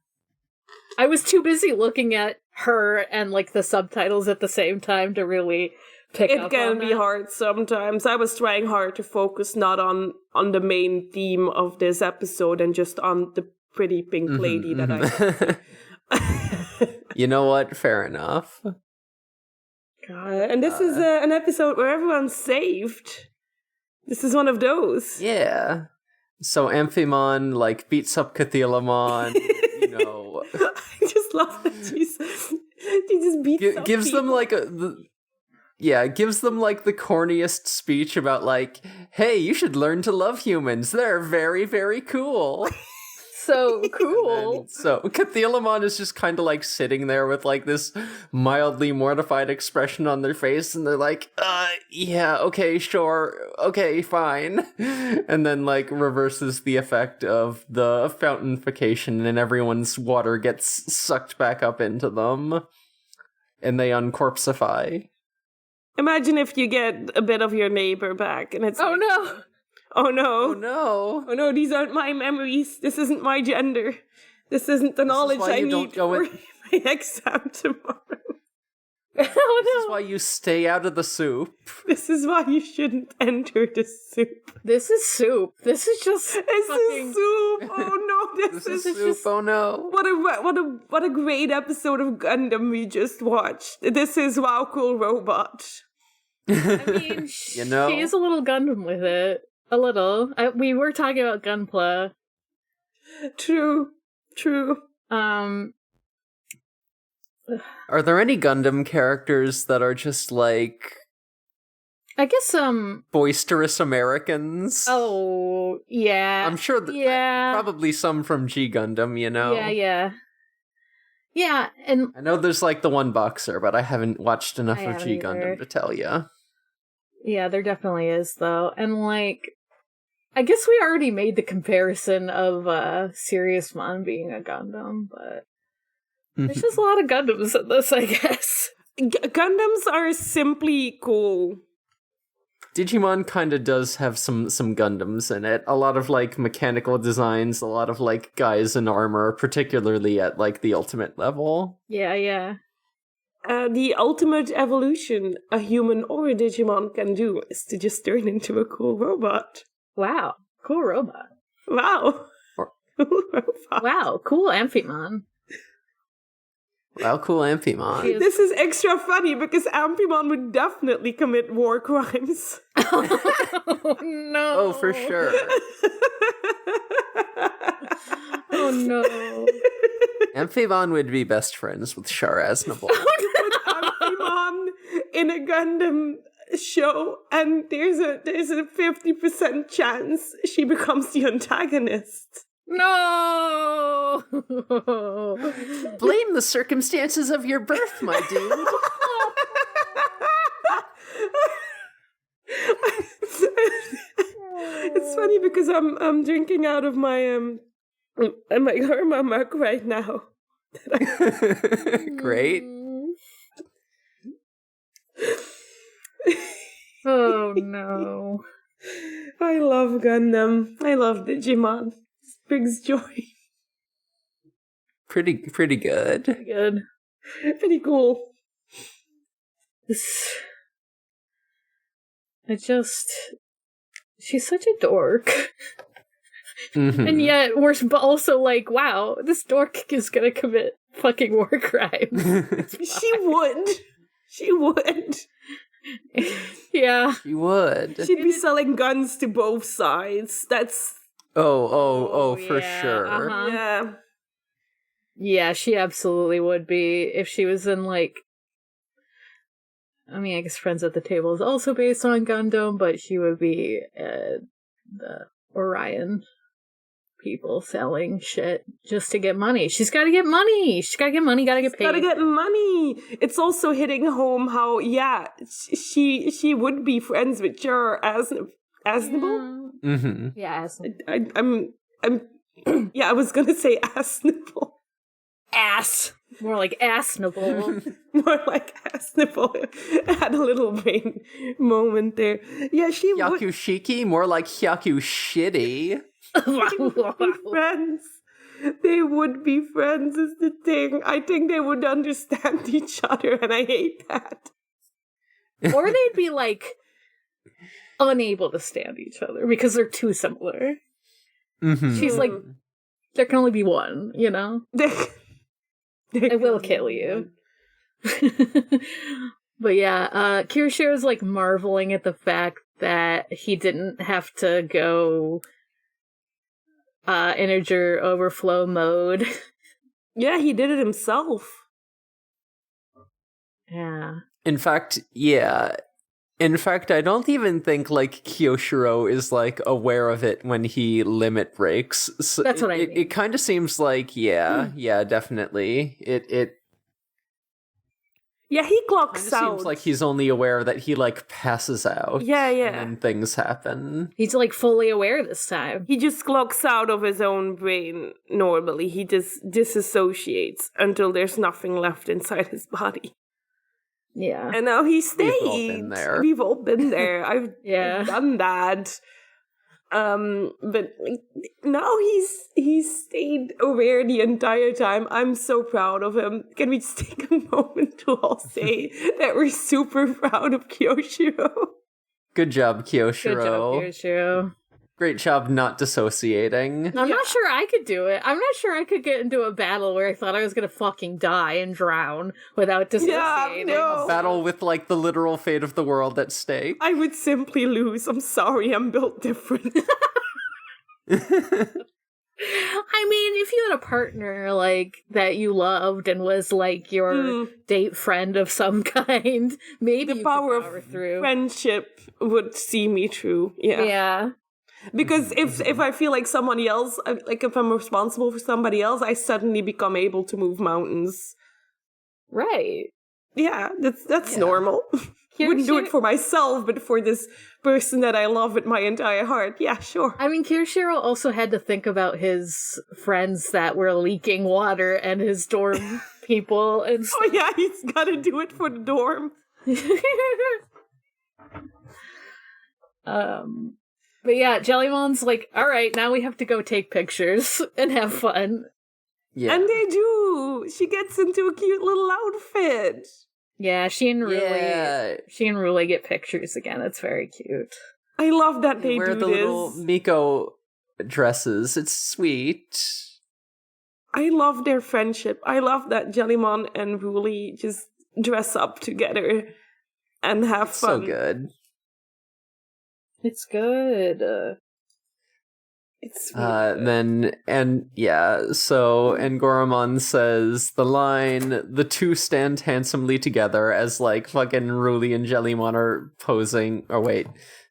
I was too busy looking at her and like the subtitles at the same time to really pick up on it. It can be hard sometimes. I was trying hard to focus not on the main theme of this episode and just on the pretty pink lady that I You know what? Fair enough. God. And this is an episode where everyone's saved. This is one of those. Yeah. So Amphimon, like, beats up Cthyllamon, you know. I just love that she just beats up gives people. them, like, gives them, like, the corniest speech about, like, hey, you should learn to love humans. They're very, very cool. So cool. So Cthyllamon is just kind of like sitting there with like this mildly mortified expression on their face, and they're like, yeah, okay, sure, okay, fine. And then like reverses the effect of the fountainification, and everyone's water gets sucked back up into them, and they uncorpsify. Imagine if you get a bit of your neighbor back, and it's oh no. Oh no. Oh no. Oh no, these aren't my memories. This isn't my gender. This isn't the knowledge I need for my exam tomorrow. Oh no. This is why you stay out of the soup. This is why you shouldn't enter the soup. This is soup. This is just This is soup. Oh no, this is soup. just, oh no. What a great episode of Gundam we just watched. This is Wow Cool Robot. I mean, You know? she is a little Gundam with it. A little. We were talking about Gunpla. True. Are there any Gundam characters that are just like I guess boisterous Americans? Oh, yeah. I'm sure yeah. probably some from G Gundam, you know. Yeah, and I know there's like the one boxer, but I haven't watched enough of G either. Gundam to tell you. Yeah, there definitely is though. And like I guess we already made the comparison of Siriusmon being a Gundam, but there's just a lot of Gundams in this, I guess. Gundams are simply cool. Digimon kind of does have some Gundams in it. A lot of like mechanical designs, a lot of like guys in armor, particularly at like the ultimate level. Yeah. The ultimate evolution a human or a Digimon can do is to just turn into a cool robot. Wow, cool robot. Wow. Cool robot. Wow, cool Amphimon. Wow, cool Amphimon. This is extra funny because Amphimon would definitely commit war crimes. Oh, no. Oh, for sure. Oh, no. Amphimon would be best friends with Char Aznavour. You put Amphimon in a Gundam show, and there's a 50% chance she becomes the antagonist. No! Blame the circumstances of your birth, my dude. It's funny because I'm drinking out of my Herma mug right now. Great. Oh no. I love Gundam. I love Digimon. It brings joy. Pretty good. Good. Pretty cool. She's such a dork. Mm-hmm. And yet we're also like, wow, this dork is gonna commit fucking war crimes. She would. Yeah. She would. She'd be selling guns to both sides. That's... Oh, for yeah, sure. uh-huh. Yeah. Yeah, she absolutely would be if she was in, like... I mean, I guess Friends at the Table is also based on Gundam, but she would be the Orion people selling shit just to get money. She's gotta get money! Gotta get paid. Gotta get money! It's also hitting home how, yeah, she would be friends with your Aznavour? Mm-hmm. Yeah, I'm yeah, I was gonna say Aznavour. Ass! More like Aznavour. More like Aznavour. I had a little brain moment there. Yeah, she would Hyakushiki, more like Hyakushitty. friends. They would be friends is the thing. I think they would understand each other, and I hate that. Or they'd be, like, unable to stand each other because they're too similar. Mm-hmm. She's like, there can only be one, you know? I will kill you. But yeah, Kirishiro is like marveling at the fact that he didn't have to go integer overflow mode. Yeah, he did it himself. Yeah. In fact, I don't even think like Kyoshiro is like aware of it when he limit breaks. So that's what I mean. It kind of seems like, yeah, definitely. Yeah, he clocks out. Seems like he's only aware that he like passes out. Yeah. And then things happen. He's like fully aware this time. He just clocks out of his own brain normally. He just disassociates until there's nothing left inside his body. Yeah. And now he stayed. We've all been there. We've all been there. I've Yeah. done that. But now he's stayed aware the entire time. I'm so proud of him. Can we just take a moment to all say that we're super proud of Kyoshiro? Good job, Kyoshiro. Good job, Kyoshiro. Great job not dissociating. I'm not sure I could do it. I'm not sure I could get into a battle where I thought I was gonna fucking die and drown without dissociating. no. A battle with, like, the literal fate of the world at stake. I would simply lose. I'm sorry, I'm built different. I mean, if you had a partner, like, that you loved and was, like, your date friend of some kind, maybe The you power could power of through. friendship would see me through. Yeah. Because if I feel like somebody else, like if I'm responsible for somebody else, I suddenly become able to move mountains. Right. Yeah, that's normal. Wouldn't do it for myself, but for this person that I love with my entire heart. Yeah, sure. I mean, Kirishiro also had to think about his friends that were leaking water and his dorm people and stuff. Oh yeah, he's got to do it for the dorm. But yeah, Jellymon's like, all right, now we have to go take pictures and have fun. Yeah. And they do. She gets into a cute little outfit. Yeah, she and Ruli get pictures again. It's very cute. I love that they wear do the this. little Miko dresses. It's sweet. I love their friendship. I love that Jellymon and Ruli just dress up together and have fun. So good. It's good. It's So Ngoramon says the line, the two stand handsomely together as, like, fucking Ruli and Jellymon are posing. Oh, wait.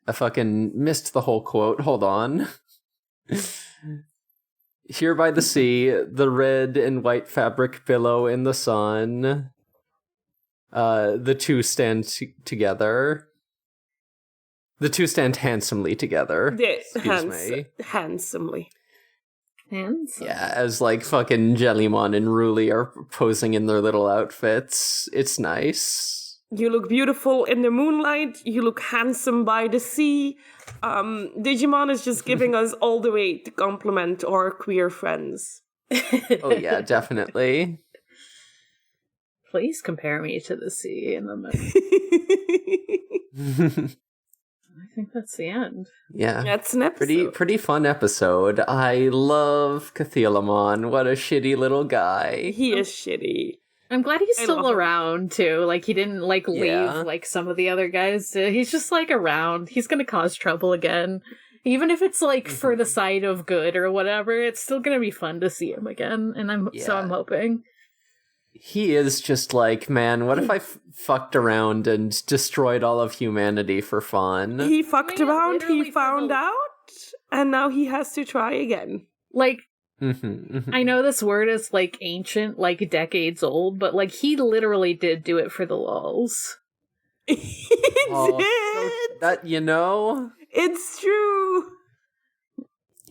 I fucking missed the whole quote. Hold on. Here by the sea, the red and white fabric billow in the sun. The two stand together. The two stand handsomely together. Handsomely. Handsome. Yeah, as, like, fucking Jellymon and Ruli are posing in their little outfits. It's nice. You look beautiful in the moonlight. You look handsome by the sea. Digimon is just giving us all the way to compliment our queer friends. Oh yeah, definitely. Please compare me to the sea in the middle. I think that's the end. Yeah. That's an episode. Pretty fun episode. I love Cthyllamon. What a shitty little guy. He is shitty. I'm glad he's still around, too. Like, he didn't, like, leave like some of the other guys did. He's just, like, around. He's gonna cause trouble again. Even if it's, like, for the side of good or whatever, it's still gonna be fun to see him again. And I'm hoping. He is just like, man, what if I fucked around and destroyed all of humanity for fun? He fucked around, he found out, and now he has to try again. Like, I know this word is, like, ancient, like, decades old, but, like, he literally did do it for the lulz. He did! That, you know? It's true!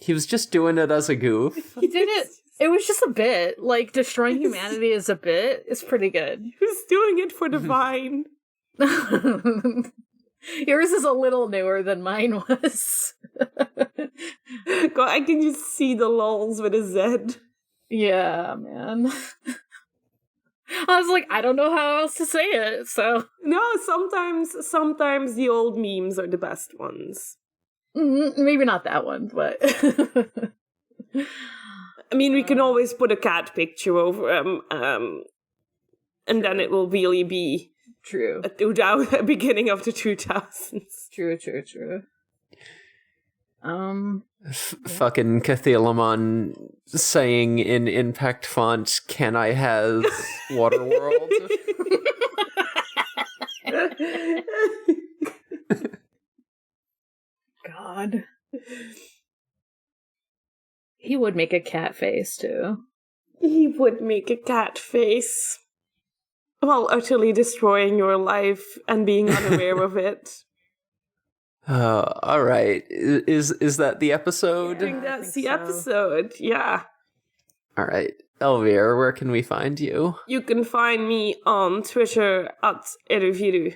He was just doing it as a goof. He did it. It was just a bit. Like, destroying humanity is a bit. It's pretty good. He was doing it for the vine. Yours is a little newer than mine was. God, I can just see the lulz with a Z. Yeah, man. I was like, I don't know how else to say it, so... No, sometimes the old memes are the best ones. Maybe not that one, but... I mean, we can always put a cat picture over him, and then it will really be true. A beginning of the 2000s. True. Fucking Cthyllamon saying in impact font, "Can I Haz Waterworld?" God. He would make a cat face, too. He would make a cat face. While utterly destroying your life and being unaware of it. All right. Is that the episode? I think that's the episode, yeah. All right. Elvira, where can we find you? You can find me on Twitter at Ereviru.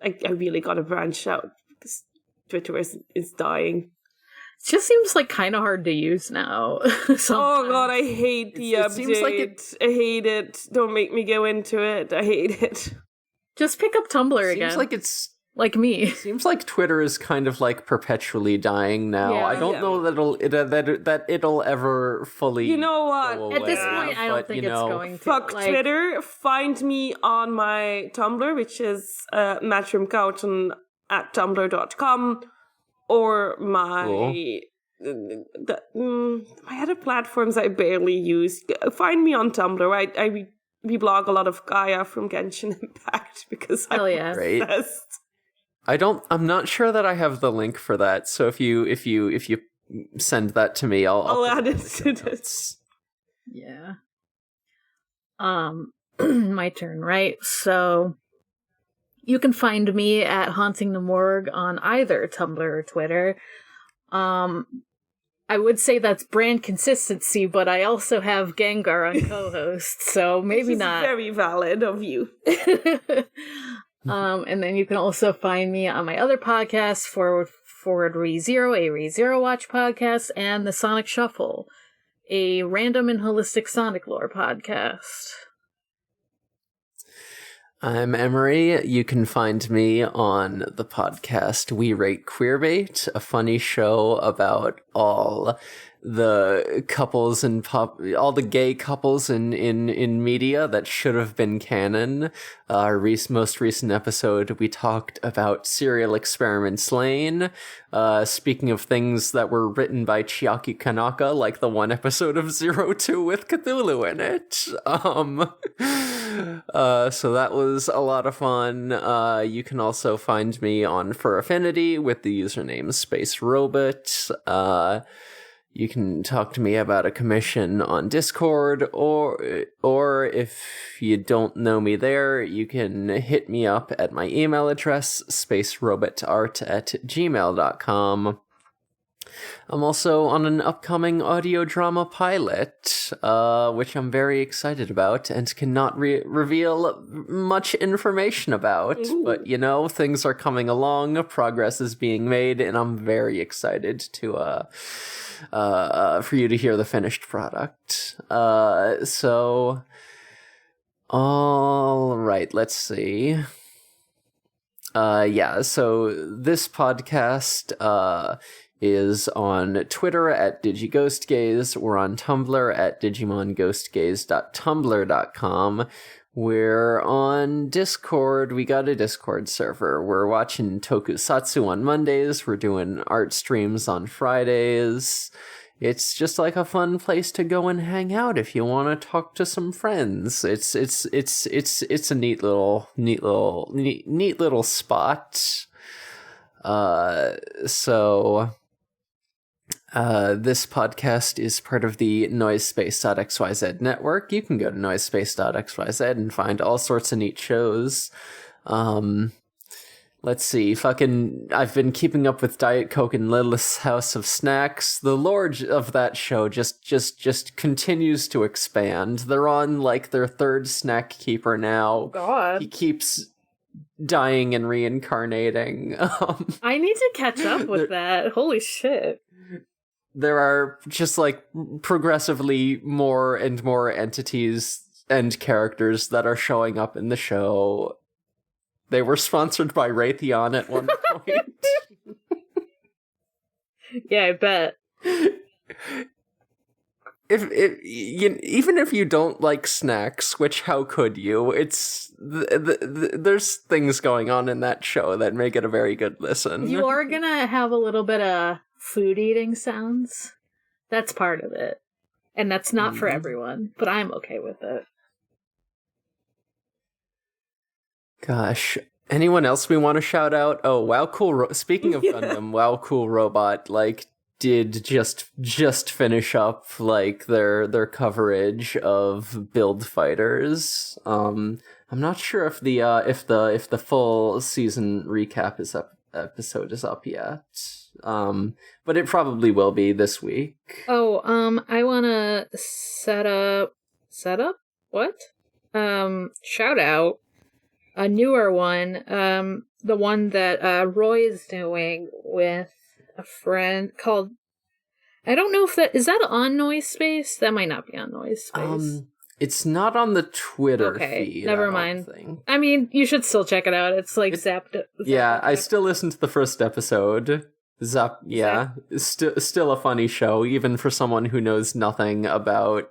I really gotta branch out because Twitter is dying. It just seems like kind of hard to use now. Oh god, I hate the update. Seems like I hate it. Don't make me go into it. I hate it. Just pick up Tumblr again. Seems like it's like me. Seems like Twitter is kind of like perpetually dying now. Yeah. I don't know that it'll ever fully. You know what? Go At this away, point, I don't but, think you it's know, going to. Fuck like, Twitter. Find me on my Tumblr, which is matchroomcoughton at tumblr.com, or my Cool. my other platforms I barely use. Find me on Tumblr. I reblog a lot of Gaia from Genshin Impact because I'm Hell yeah. Great. obsessed. I'm not sure that I have the link for that. So if you send that to me, I'll I'll put add in it the to show this. notes. Yeah. My turn, right? So you can find me at Haunting the Morgue on either Tumblr or Twitter. I would say that's brand consistency, but I also have Gengar on co-host, so maybe Which is not. very valid of you. And then you can also find me on my other podcast, Forward ReZero, a ReZero Watch podcast, and the Sonic Shuffle, a random and holistic Sonic lore podcast. I'm Emery. You can find me on the podcast We Rate Queerbait, a funny show about all the couples and all the gay couples in media that should have been canon. Our most recent episode, we talked about Serial Experiments Lane. Speaking of things that were written by Chiaki Kanaka, like the one episode of 02 with Cthulhu in it. So that was a lot of fun. You can also find me on Fur Affinity with the username Space Robot. You can talk to me about a commission on Discord, or if you don't know me there, you can hit me up at my email address, spacerobotart@gmail.com. I'm also on an upcoming audio drama pilot, which I'm very excited about and cannot reveal much information about. Ooh. But, you know, things are coming along, progress is being made, and I'm very excited to for you to hear the finished product. So, all right, let's see. So this podcast, is on Twitter at DigiGhostGaze. We're on Tumblr at DigimonGhostGaze.tumblr.com. We're on Discord. We got a Discord server. We're watching Tokusatsu on Mondays. We're doing art streams on Fridays. It's just like a fun place to go and hang out if you want to talk to some friends. It's a neat little spot. This podcast is part of the Noisespace.xyz network. You can go to Noisespace.xyz and find all sorts of neat shows. Let's see, I've been keeping up with Diet Coke and Littlest House of Snacks. The lore of that show just continues to expand. They're on, like, their third snack keeper now. God. He keeps dying and reincarnating. I need to catch up with that. Holy shit. There are just, like, progressively more and more entities and characters that are showing up in the show. They were sponsored by Raytheon at one point. Yeah, I bet. Even if you don't like snacks, which how could you? It's there's things going on in that show that make it a very good listen. You are gonna have a little bit of food eating sounds. That's part of it. And that's not for everyone, but I'm okay with it. Gosh, anyone else we want to shout out? Oh, Wow Cool speaking of Gundam, Wow Cool Robot, like, did just finish up, like, their coverage of Build Fighters. I'm not sure if the full season recap episode is up yet. But it probably will be this week. Oh, I wanna set up what? Shout out a newer one, the one that Roy is doing with a friend called, I don't know if is that on Noise Space? That might not be on Noise Space. It's not on the Twitter Okay, feed. never I mind. don't think. I mean, you should still check it out. It's like zapped. Yeah, I still listened to the first episode. Still a funny show, even for someone who knows nothing about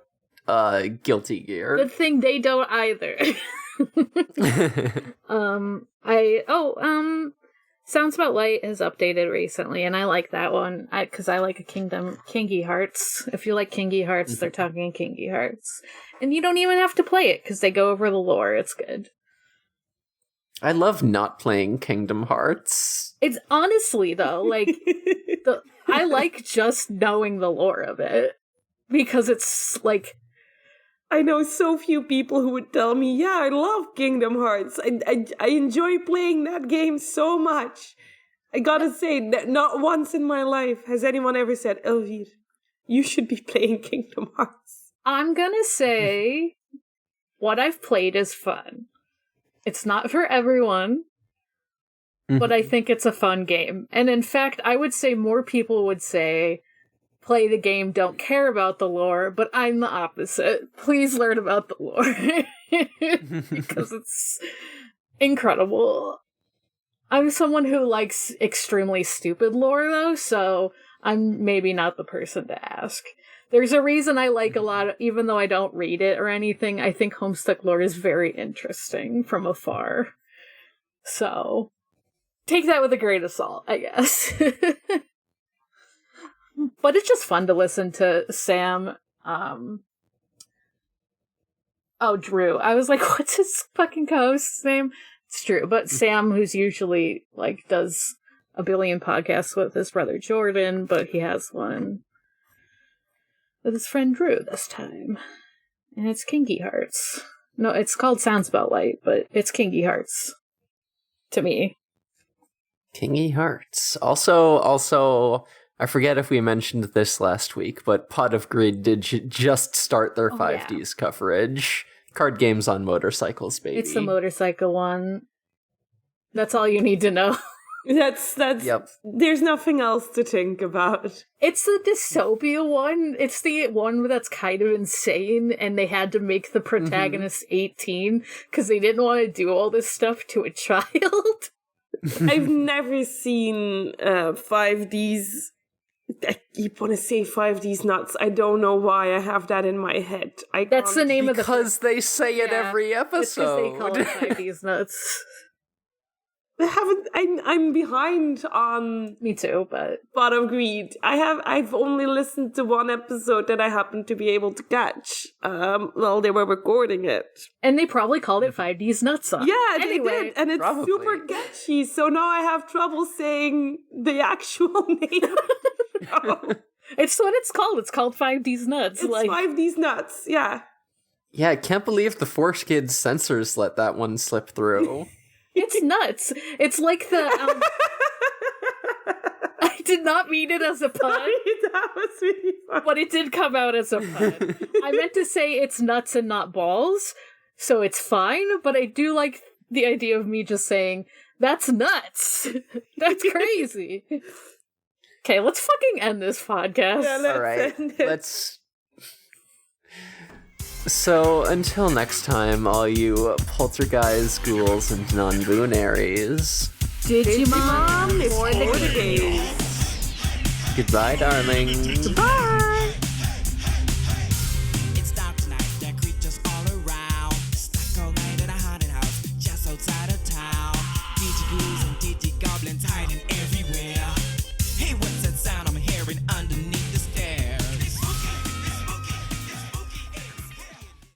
Guilty Gear. Good thing they don't either. Sounds About Light has updated recently, and I like that one because I like Kingy Hearts. If you like Kingy Hearts, they're talking Kingy Hearts, and you don't even have to play it because they go over the lore. It's good. I love not playing Kingdom Hearts. It's honestly though, like I like just knowing the lore of it because it's like. I know so few people who would tell me, yeah, I love Kingdom Hearts. I enjoy playing that game so much. I gotta say, not once in my life has anyone ever said, Elvire, you should be playing Kingdom Hearts. I'm gonna say what I've played is fun. It's not for everyone, but I think it's a fun game. And in fact, I would say more people would say, play the game, don't care about the lore, but I'm the opposite. Please learn about the lore. Because it's incredible. I'm someone who likes extremely stupid lore, though, so I'm maybe not the person to ask. There's a reason I like a lot, even though I don't read it or anything, I think Homestuck lore is very interesting from afar. So, take that with a grain of salt, I guess. But it's just fun to listen to Sam. Drew. I was like, what's his fucking co-host's name? It's Drew. But Sam, who's usually, like, does a billion podcasts with his brother Jordan, but he has one with his friend Drew this time. And it's Kingy Hearts. No, it's called Sounds About Light, but it's Kingy Hearts. To me. Kingy Hearts. Also, I forget if we mentioned this last week, but Pot of Greed did just start their 5Ds coverage. Card games on motorcycles, baby. It's the motorcycle one. That's all you need to know. That's Yep. There's nothing else to think about. It's the dystopia one. It's the one that's kind of insane, and they had to make the protagonist 18 because they didn't want to do all this stuff to a child. I've never seen 5Ds. I keep want to say 5D's nuts. I don't know why I have that in my head. That's the name of the... Because they say it every episode. It's because they call it 5D's nuts. I'm behind on... Me too, but... Pot of Greed. I've only listened to one episode that I happened to be able to catch while they were recording it. And they probably called it 5D's nuts on. Yeah, anyway, they did. And it's probably super catchy, so now I have trouble saying the actual name. It's what it's called. It's called 5D's nuts. It's 5D's nuts, yeah. Yeah, I can't believe the 4Kids censors let that one slip through. It's nuts. It's like the... I did not mean it as a pun. Sorry, that was really fun. But it did come out as a pun. I meant to say it's nuts and not balls, so it's fine, but I do like the idea of me just saying, that's nuts. That's crazy. Okay, let's fucking end this podcast. Yeah, All right, end it. let's... So, until next time, all you poltergeist, ghouls, and non-boonaries. Digimon is for the gays. Goodbye, darling. Goodbye.